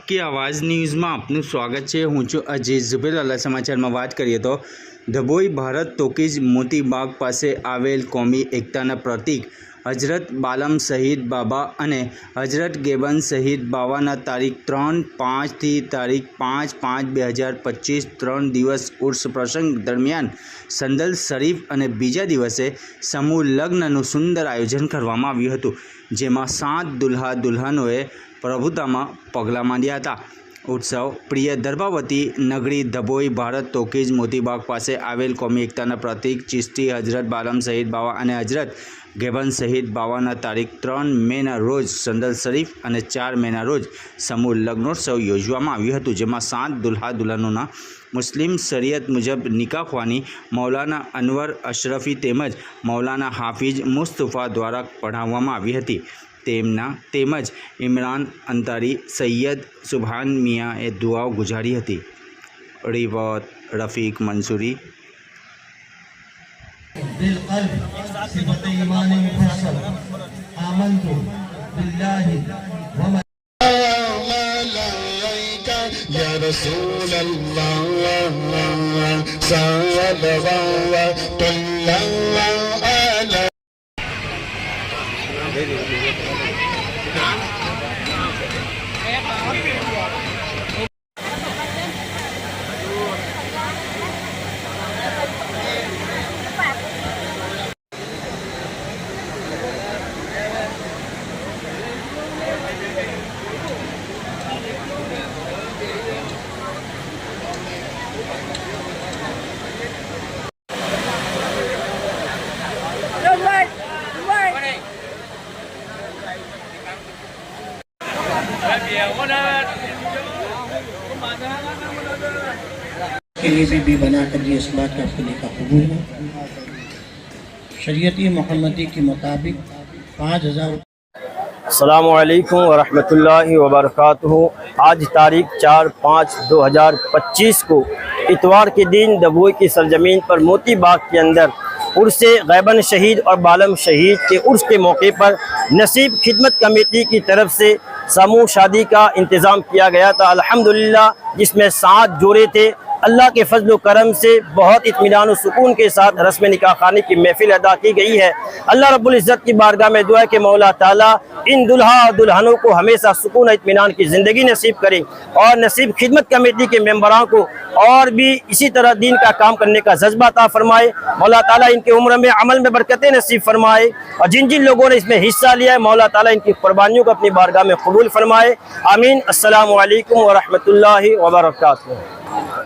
आपकी आवाज़ न्यूज़ में आपનું સ્વાગત છે। હું છું અજીઝ ઝુબેરવાલા। સમાચારમાં વાત કરીએ તો ધબોઈ ભારત ટોકીઝ મોતીબાગ પાસે આવેલ કોમી એકતાના પ્રતીક હજરત બાલમ શહીદ બાબા અને હજરત ગેબન શહીદ બાવાના તારીખ 3-5 થી તારીખ 5-5-2025 3 દિવસ ઉર્સ પ્રસંગ દરમિયાન સંદલ શરીફ અને બીજા દિવસે સમૂહ લગ્નનું સુંદર આયોજન કરવામાં આવ્યું હતું, જેમાં 7 દુલ્હા દુલ્હનોએ પ્રભુતામાં પગલાં માંડ્યા હતા। उत्सव प्रिय दर्भावती नगरी धबोई भारत टोकीज मोतीबाग पासे आवेल कौमी एकताना प्रतीक चिश्ती हजरत बालम शहीद बावा અને हजरत गेबन शहीद बावाना तारीख 3 મેના रोज संदल शरीफ અને 4 મેના रोज समूह लग्नोत्सव योजવામાં આવ્યું હતું, જેમાં 7 दुल्हा दुल्हनोना मुस्लिम शरीयत मुजब निकाह ख्वानी मौलाना अनवर अशरफी तेमज मौलाना हाफिज मुस्तफ़ा द्वारा पढ़ावવામાં આવી હતી। तेमज इमरान अंतारी सैयद सुभान मियाँए दुआओ गुजारी हती। रिपोर्ट रफ़ीक मंसूरी। या रसूल अल्लाह सल्लल्लाहु अलैहि के लिए भी बना कर दिए, इस बात का आपको निकाह कबूल हो। शरीयती मोहम्मदी के मुताबिक 5000। अस्सलामुअलैकुम वरहमतुल्लाहि वबरकातुहू। आज तारीख 4-5-2025 को इतवार के दिन धबोई की सरजमीन पर मोती बाग के अंदर उर्स गैबन शहीद और बालम शहीद के उर्स के मौके पर नसीब खिदमत कमेटी की तरफ से समूह शादी का इंतज़ाम किया गया था। अल्हम्दुलिल्लाह, जिसमें 7 जोड़े थे। अल्लाह के फजल करम से बहुत इत्मीनान और सुकून के साथ रस्म निकाह खाने की महफिल अदा की गई है। अल्लाह रब्बुल इज़्ज़त की बारगाह में दुआ है कि मौला ताला इन दुल्हा और दुल्हनों को हमेशा सुकून और इत्मीनान की ज़िंदगी नसीब करे और नसीब खिदमत कमेटी के मेंबरों को और भी इसी तरह दीन का काम करने का जज्बा अता फरमाए। मौला ताला इनके उम्र में अमल में बरकतें नसीब फरमाए और जिन जिन लोगों ने इसमें हिस्सा लिया है मौला ताला इनकी कुर्बानियों को अपनी बारगाह में कबूल फरमाए। आमीन। अस्सलामु अलैकुम व रहमतुल्लाहि व बरकातुहू।